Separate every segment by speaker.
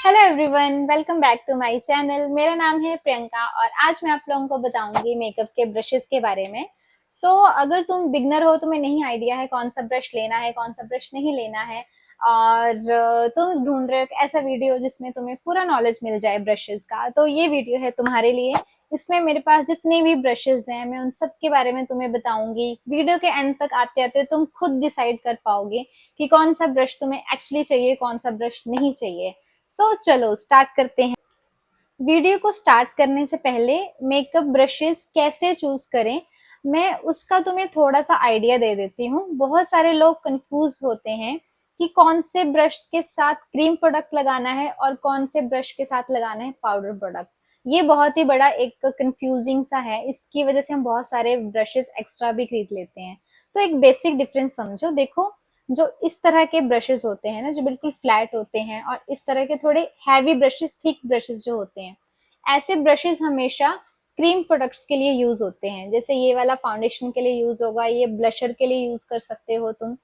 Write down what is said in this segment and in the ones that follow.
Speaker 1: Hello everyone, welcome back to my channel. मेरा नाम है प्रियंका और आज मैं आप लोगों को बताऊंगी मेकअप के ब्रशेस के बारे में। अगर तुम बिगनर हो, तुम्हें नहीं आइडिया है कौन सा ब्रश लेना है कौन सा ब्रश नहीं लेना है और तुम ढूंढ रहे हो एक ऐसा वीडियो जिसमें तुम्हें पूरा नॉलेज मिल जाए ब्रशेस का, तो ये वीडियो है तुम्हारे लिए। इसमें मेरे पास जितने भी ब्रशेस हैं मैं उन सब के बारे में तुम्हें बताऊंगी। वीडियो के एंड तक आते आते तुम खुद डिसाइड कर पाओगे कि कौन सा ब्रश तुम्हें एक्चुअली चाहिए, कौन सा ब्रश नहीं चाहिए। चलो स्टार्ट करते हैं। वीडियो को स्टार्ट करने से पहले मेकअप ब्रशेस कैसे चूज करें, मैं उसका तुम्हें थोड़ा सा आइडिया दे देती हूँ। बहुत सारे लोग कंफ्यूज होते हैं कि कौन से ब्रश के साथ क्रीम प्रोडक्ट लगाना है और कौन से ब्रश के साथ लगाना है पाउडर प्रोडक्ट। ये बहुत ही बड़ा एक कंफ्यूजिंग सा है, इसकी वजह से हम बहुत सारे ब्रशेस एक्स्ट्रा भी खरीद लेते हैं। तो एक बेसिक डिफरेंस समझो। देखो, जो इस तरह के ब्रशेस होते हैं ना, जो बिल्कुल फ्लैट होते हैं, और इस तरह के थोड़े हैवी ब्रशेस, थिक ब्रशेस जो होते हैं, ऐसे ब्रशेस हमेशा क्रीम प्रोडक्ट्स के लिए यूज होते हैं। जैसे ये वाला फाउंडेशन के लिए यूज होगा, ये ब्लशर के लिए यूज कर सकते हो तुम।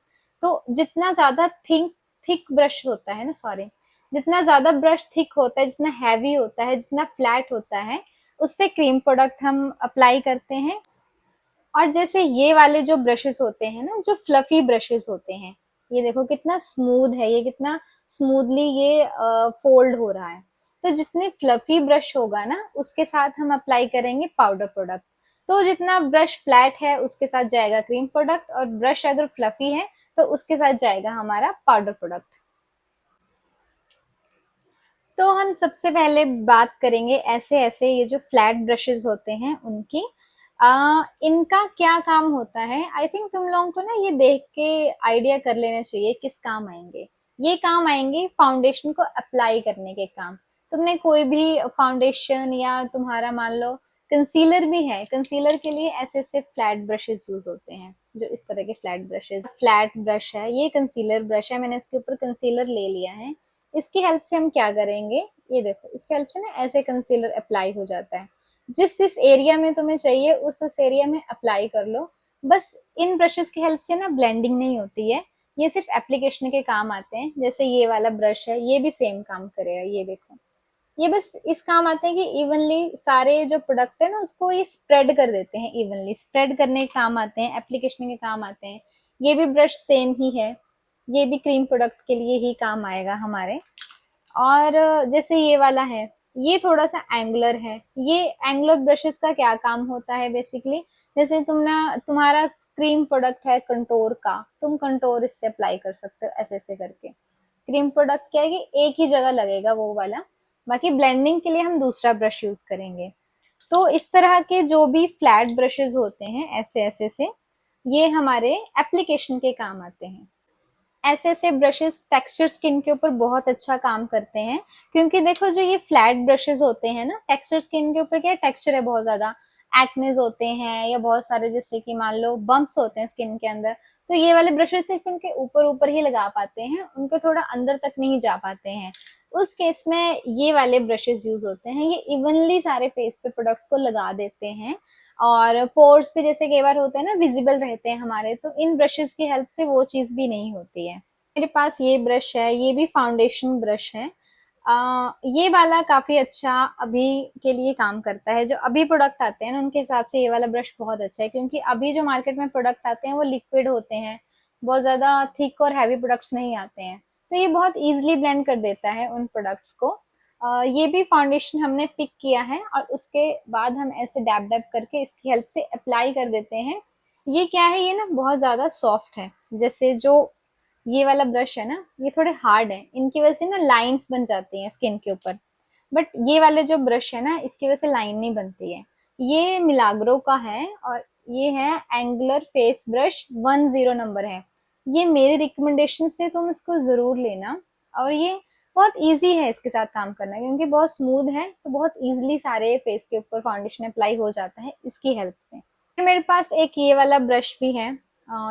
Speaker 1: तो जितना ज्यादा थिक थिक ब्रश होता है ना, सॉरी, जितना ज्यादा ब्रश थिक होता है, जितना हैवी होता है, जितना फ्लैट होता है, उससे क्रीम प्रोडक्ट हम अप्लाई करते हैं। और जैसे ये वाले जो ब्रशेस होते हैं ना, जो फ्लफी ब्रशेस होते हैं, ये देखो कितना स्मूथ है, ये कितना स्मूथली ये फोल्ड हो रहा है। तो जितने फ्लफी ब्रश होगा ना, उसके साथ हम अप्लाई करेंगे पाउडर प्रोडक्ट। तो जितना ब्रश फ्लैट है उसके साथ जाएगा क्रीम प्रोडक्ट, और ब्रश अगर फ्लफी है तो उसके साथ जाएगा हमारा पाउडर प्रोडक्ट। तो हम सबसे पहले बात करेंगे ऐसे ऐसे ये जो फ्लैट ब्रशेस होते हैं उनकी। इनका क्या काम होता है, आई थिंक तुम लोगों को ना ये देख के आइडिया कर लेना चाहिए किस काम आएंगे। ये काम आएंगे फाउंडेशन को अप्लाई करने के काम। तुमने कोई भी फाउंडेशन, या तुम्हारा मान लो कंसीलर भी है, कंसीलर के लिए ऐसे ऐसे फ्लैट ब्रशेस यूज होते हैं। जो इस तरह के फ्लैट ब्रशेस, फ्लैट ब्रश है, ये कंसीलर ब्रश है, मैंने इसके ऊपर कंसीलर ले लिया है। इसकी हेल्प से हम क्या करेंगे, ये देखो, इसकी हेल्प से ना ऐसे कंसीलर अप्लाई हो जाता है। जिस जिस एरिया में तुम्हें चाहिए उस एरिया में अप्लाई कर लो। बस इन ब्रशेस की हेल्प से ना ब्लेंडिंग नहीं होती है, ये सिर्फ एप्लीकेशन के काम आते हैं। जैसे ये वाला ब्रश है, ये भी सेम काम करेगा, ये देखो। ये बस इस काम आते हैं कि इवनली सारे जो प्रोडक्ट है ना उसको ये स्प्रेड कर देते हैं, इवनली स्प्रेड करने के काम आते हैं, एप्लीकेशन के काम आते हैं। ये भी ब्रश सेम ही है, ये भी क्रीम प्रोडक्ट के लिए ही काम आएगा हमारे। और जैसे ये वाला है, ये थोड़ा सा एंगुलर है। ये एंगुलर ब्रशेस का क्या काम होता है बेसिकली, जैसे तुम्हारा क्रीम प्रोडक्ट है कंटोर का, तुम कंटोर इससे अप्लाई कर सकते हो ऐसे ऐसे करके। क्रीम प्रोडक्ट क्या है कि एक ही जगह लगेगा वो वाला, बाकी ब्लेंडिंग के लिए हम दूसरा ब्रश यूज करेंगे। तो इस तरह के जो भी फ्लैट ब्रशेस होते हैं ऐसे ऐसे से, ये हमारे एप्लीकेशन के काम आते हैं। ऐसे ऐसे ब्रशेस टेक्सचर स्किन के ऊपर बहुत अच्छा काम करते हैं। क्योंकि देखो, जो ये फ्लैट ब्रशेस होते हैं ना, टेक्सचर स्किन के ऊपर क्या टेक्सचर है, बहुत ज्यादा एक्नेस होते हैं या बहुत सारे जैसे कि मान लो बम्प्स होते हैं स्किन के अंदर। तो ये वाले ब्रशेस सिर्फ उनके ऊपर ऊपर ही लगा पाते हैं, उनके थोड़ा अंदर तक नहीं जा पाते हैं। उस केस में ये वाले ब्रशेस यूज होते हैं, ये इवनली सारे फेस पे प्रोडक्ट को लगा देते हैं। और पोर्स पे जैसे कई बार होते हैं ना, विजिबल रहते हैं हमारे, तो इन ब्रशेस की हेल्प से वो चीज भी नहीं होती है। मेरे पास ये ब्रश है, ये भी फाउंडेशन ब्रश है। ये वाला काफी अच्छा अभी के लिए काम करता है। जो अभी प्रोडक्ट आते हैं ना उनके हिसाब से ये वाला ब्रश बहुत अच्छा है, क्योंकि अभी जो मार्केट में प्रोडक्ट आते हैं वो लिक्विड होते हैं, बहुत ज्यादा थिक और हैवी प्रोडक्ट्स नहीं आते हैं। तो ये बहुत इजीली ब्लेंड कर देता है उन प्रोडक्ट्स को। ये भी फाउंडेशन हमने पिक किया है और उसके बाद हम ऐसे डैब डैब करके इसकी हेल्प से अप्लाई कर देते हैं। ये क्या है, ये ना बहुत ज्यादा सॉफ्ट है। जैसे जो ये वाला ब्रश है ना, ये थोड़े हार्ड है, इनकी वजह से ना लाइंस बन जाती हैं स्किन के ऊपर। बट ये वाले जो ब्रश है ना, इसकी वजह से लाइन नहीं बनती है। ये मिलाग्रो का है और ये है एंगुलर फेस ब्रश 10 नंबर है। ये मेरे रिकमेंडेशन से तुम इसको जरूर लेना। और ये बहुत इजी है इसके साथ काम करना, क्योंकि बहुत स्मूथ है, तो बहुत इजीली सारे फेस के ऊपर फाउंडेशन अप्लाई हो जाता है इसकी हेल्प से। फिर मेरे पास एक ये वाला ब्रश भी है।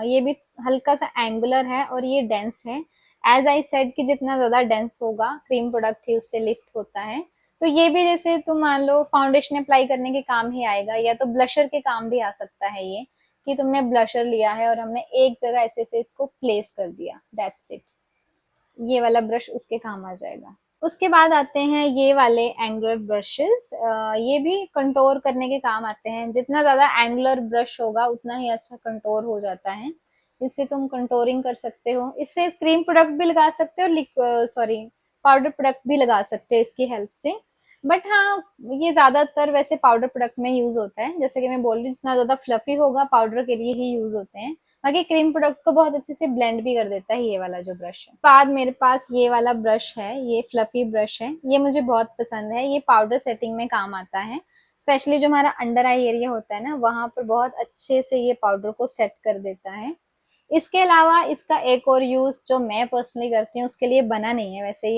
Speaker 1: ये भी हल्का सा एंगुलर है और ये डेंस है। एज आई सेड कि जितना ज्यादा डेंस होगा क्रीम प्रोडक्ट ही उससे लिफ्ट होता है। तो ये भी जैसे तुम मान लो फाउंडेशन अप्लाई करने के काम ही आएगा, या तो ब्लशर के काम भी आ सकता है ये, कि तुमने ब्लशर लिया है और हमने एक जगह ऐसे ऐसे इसको प्लेस कर दिया, दैट्स इट। ये वाला ब्रश उसके काम आ जाएगा। उसके बाद आते हैं ये वाले एंगुलर ब्रशेस। ये भी कंटोर करने के काम आते हैं। जितना ज़्यादा एंगुलर ब्रश होगा उतना ही अच्छा कंटोर हो जाता है। इससे तुम कंटोरिंग कर सकते हो। इससे क्रीम प्रोडक्ट भी लगा सकते हो, सॉरी, पाउडर प्रोडक्ट भी लगा सकते हो इसकी हेल्प से। बट हाँ, ये ज़्यादातर वैसे पाउडर प्रोडक्ट में यूज़ होता है। जैसे कि मैं बोल रही हूँ, जितना ज़्यादा फ्लफी होगा पाउडर के लिए ही यूज़ होते हैं। बाकी क्रीम प्रोडक्ट को बहुत अच्छे से ब्लेंड भी कर देता है ये वाला जो ब्रश है। बाद मेरे पास ये वाला ब्रश है, ये फ्लफी ब्रश है। ये मुझे बहुत पसंद है। ये पाउडर सेटिंग में काम आता है। स्पेशली जो हमारा अंडर आई एरिया होता है ना, वहां पर बहुत अच्छे से ये पाउडर को सेट कर देता है। इसके अलावा इसका एक और यूज जो मैं पर्सनली करती हूँ, उसके लिए बना नहीं है वैसे,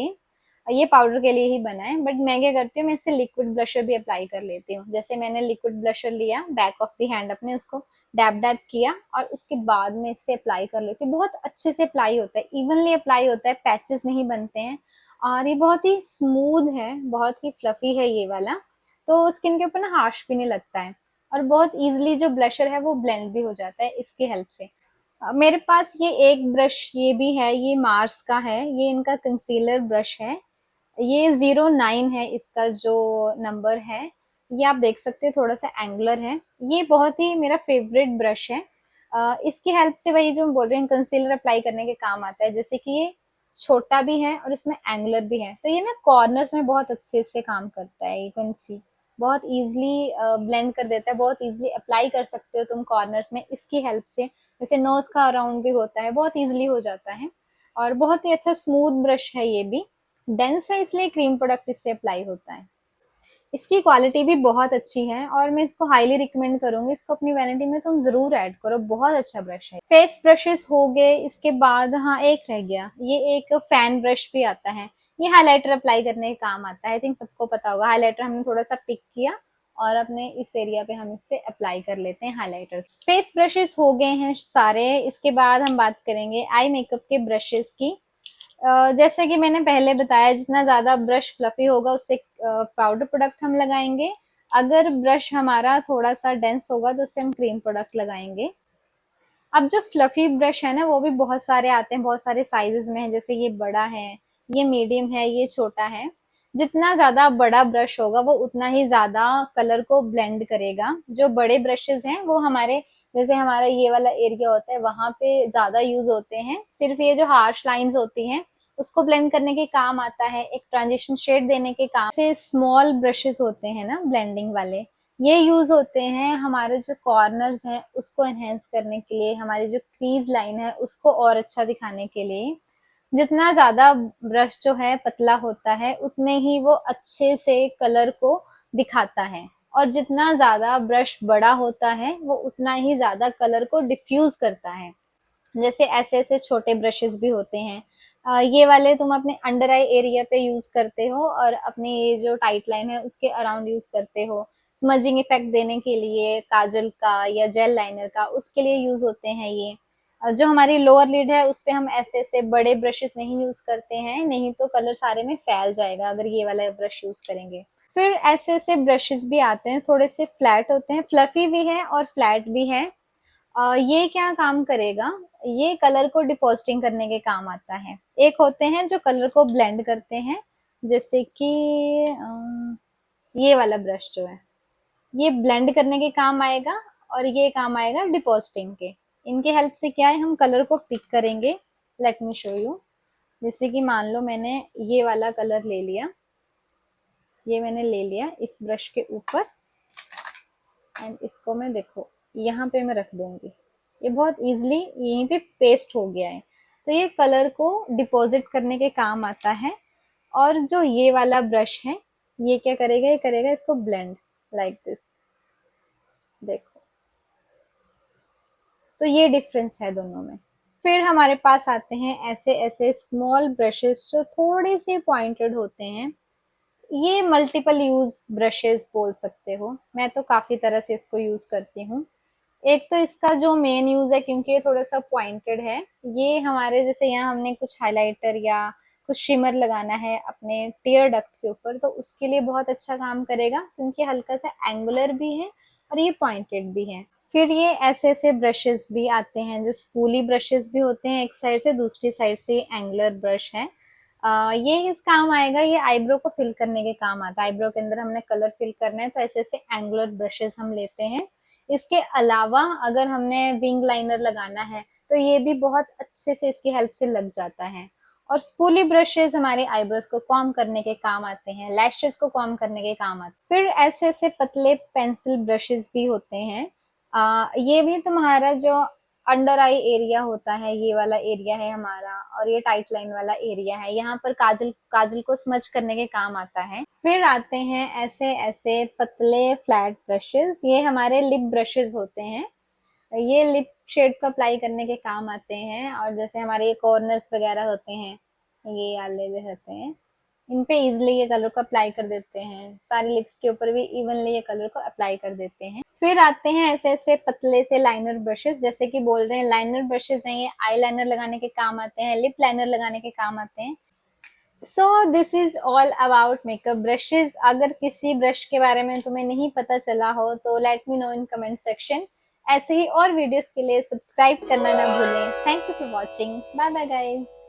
Speaker 1: ये पाउडर के लिए ही बना है। बट मैं क्या करती हूँ, मैं इससे लिक्विड ब्लशर भी अप्लाई कर लेती हूँ। जैसे मैंने लिक्विड ब्लशर लिया, बैक ऑफ द हैंड अपने उसको डैब डैब किया और उसके बाद में इससे अप्लाई कर लेती हूँ। बहुत अच्छे से अप्लाई होता है, इवनली अप्लाई होता है, पैचेस नहीं बनते हैं। और ये बहुत ही स्मूथ है, बहुत ही फ्लफी है ये वाला। तो स्किन के ऊपर ना हार्श भी नहीं लगता है। और बहुत इजीली जो ब्लशर है वो ब्लेंड भी हो जाता है इसकी हेल्प से। मेरे पास ये एक ब्रश ये भी है, ये मार्स का है। ये इनका कंसीलर ब्रश है। ये 09 है इसका जो नंबर है। ये आप देख सकते हैं, थोड़ा सा एंगुलर है। ये बहुत ही मेरा फेवरेट ब्रश है। इसकी हेल्प से वही जो हम बोल रहे हैं, कंसीलर अप्लाई करने के काम आता है। जैसे कि ये छोटा भी है और इसमें एंगुलर भी है, तो ये ना कॉर्नर्स में बहुत अच्छे से काम करता है। यू कैन सी, बहुत इजीली ब्लेंड कर देता है, बहुत इजीली अप्लाई कर सकते हो तुम कॉर्नर्स में इसकी हेल्प से। जैसे नोज का अराउंड भी होता है, बहुत इजीली हो जाता है। और बहुत ही अच्छा स्मूथ ब्रश है ये भी। डेंस है इसलिए क्रीम प्रोडक्ट इससे अप्लाई होता है। इसकी क्वालिटी भी बहुत अच्छी है और मैं इसको हाईली रिकमेंड करूंगी। इसको अपनी वैनिटी में तुम जरूर ऐड करो, बहुत अच्छा ब्रश है। फेस ब्रशेस हो गए। इसके बाद हाँ, एक रह गया, ये एक फैन ब्रश भी आता है। ये हाइलाइटर अप्लाई करने का काम आता है। आई थिंक सबको पता होगा, हाइलाइटर हमने थोड़ा सा पिक किया और अपने इस एरिया पे हम इससे अप्लाई कर लेते हैं हाइलाइटर। फेस ब्रशेस हो गए हैं सारे। इसके बाद हम बात करेंगे आई मेकअप के ब्रशेस की। जैसे कि मैंने पहले बताया, जितना ज्यादा ब्रश फ्लफी होगा उससे पाउडर प्रोडक्ट हम लगाएंगे। अगर ब्रश हमारा थोड़ा सा डेंस होगा तो उससे हम क्रीम प्रोडक्ट लगाएंगे। अब जो फ्लफी ब्रश है ना, वो भी बहुत सारे आते हैं, बहुत सारे साइजेस में है। जैसे ये बड़ा है, ये मीडियम है, ये छोटा है। जितना ज्यादा बड़ा ब्रश होगा वो उतना ही ज्यादा कलर को ब्लेंड करेगा। जो बड़े ब्रशेस हैं वो हमारे, जैसे हमारा ये वाला एरिया होता है वहां पे ज्यादा यूज होते हैं। सिर्फ ये जो हार्श लाइंस होती हैं उसको ब्लेंड करने के काम आता है, एक ट्रांजिशन शेड देने के काम से। स्मॉल ब्रशेस होते हैं ना ब्लेंडिंग वाले, ये यूज होते हैं हमारे जो कॉर्नर्स हैं उसको एनहेंस करने के लिए, हमारी जो क्रीज लाइन है उसको और अच्छा दिखाने के लिए। जितना ज्यादा ब्रश जो है पतला होता है उतने ही वो अच्छे से कलर को दिखाता है। और जितना ज्यादा ब्रश बड़ा होता है वो उतना ही ज्यादा कलर को डिफ्यूज करता है। जैसे ऐसे ऐसे छोटे ब्रशेस भी होते हैं। ये वाले तुम अपने अंडर आई एरिया पे यूज करते हो और अपने ये जो टाइट लाइन है उसके अराउंड यूज करते हो। स्मजिंग इफेक्ट देने के लिए काजल का या जेल लाइनर का, उसके लिए यूज होते हैं ये। जो हमारी लोअर लिड है उस पे हम ऐसे ऐसे बड़े ब्रशेस नहीं यूज करते हैं, नहीं तो कलर सारे में फैल जाएगा अगर ये वाला ब्रश यूज करेंगे। फिर ऐसे ऐसे ब्रशेस भी आते हैं, थोड़े से फ्लैट होते हैं, फ्लफी भी है और फ्लैट भी है। ये क्या काम करेगा, ये कलर को डिपॉजिटिंग करने के काम आता है। एक होते हैं जो कलर को ब्लेंड करते हैं, जैसे कि ये वाला ब्रश जो है ये ब्लेंड करने के काम आएगा और ये काम आएगा डिपॉजिटिंग के। इनके हेल्प से क्या है, हम कलर को पिक करेंगे। Let me show you. जैसे कि मान लो मैंने ये वाला कलर ले लिया, ये मैंने ले लिया इस ब्रश के ऊपर, एंड इसको मैं देखो यहाँ पे मैं रख दूंगी। ये बहुत इजीली यहीं पे पेस्ट हो गया है। तो ये कलर को डिपॉजिट करने के काम आता है। और जो ये वाला ब्रश है ये क्या करेगा, ये करेगा इसको ब्लेंड लाइक दिस। देखो, तो ये डिफरेंस है दोनों में। फिर हमारे पास आते हैं ऐसे ऐसे स्मॉल ब्रशेस जो थोड़े से पॉइंटेड होते हैं। ये मल्टीपल यूज ब्रशेस बोल सकते हो, मैं तो काफी तरह से इसको यूज करती हूँ। एक तो इसका जो मेन यूज है, क्योंकि ये थोड़ा सा पॉइंटेड है, ये हमारे जैसे यहाँ हमने कुछ हाइलाइटर या कुछ शिमर लगाना है अपने टीयर डक्ट के ऊपर, तो उसके लिए बहुत अच्छा काम करेगा क्योंकि हल्का सा एंगुलर भी है और ये पॉइंटेड भी है। फिर ये ऐसे ऐसे ब्रशेस भी आते हैं जो स्पूली ब्रशेस भी होते हैं, एक साइड से दूसरी साइड से एंगुलर ब्रश है। ये किस काम आएगा, ये आईब्रो को फिल करने के काम आता है। आईब्रो के अंदर हमने कलर फिल करना है तो ऐसे ऐसे एंगुलर ब्रशेस हम लेते हैं। इसके अलावा अगर हमने विंग लाइनर लगाना है तो ये भी बहुत अच्छे से इसकी हेल्प से लग जाता है। और स्पूली ब्रशेस हमारे आईब्रोज को कॉम करने के काम आते हैं, लैशेस को कॉम करने के काम आते हैं। फिर ऐसे ऐसे पतले पेंसिल ब्रशेस भी होते हैं। ये भी तुम्हारा जो अंडर आई एरिया होता है, ये वाला एरिया है हमारा, और ये टाइट लाइन वाला एरिया है, यहाँ पर काजल काजल को स्मच करने के काम आता है। फिर आते हैं ऐसे ऐसे पतले फ्लैट ब्रशेस, ये हमारे लिप ब्रशेस होते हैं। ये लिप शेड को अप्लाई करने के काम आते हैं। और जैसे हमारे ये कॉर्नर्स वगैरह होते हैं, ये वाले जो होते हैं, इन पे इजिली ये कलर को अप्लाई कर देते हैं। सारे लिप्स के ऊपर भी इवनली ये कलर को अप्लाई कर देते हैं। फिर आते हैं ऐसे ऐसे पतले से लाइनर ब्रशेस, जैसे कि बोल रहे हैं लाइनर ब्रशेस हैं, ये आई लाइनर लगाने के काम आते हैं, लिप लाइनर लगाने के काम आते हैं। So this is all about makeup brushes. अगर किसी ब्रश के बारे में तुम्हें नहीं पता चला हो तो let me know in comment section. ऐसे ही और वीडियोस के लिए सब्सक्राइब करना ना भूलें। Thank you for watching. Bye bye guys.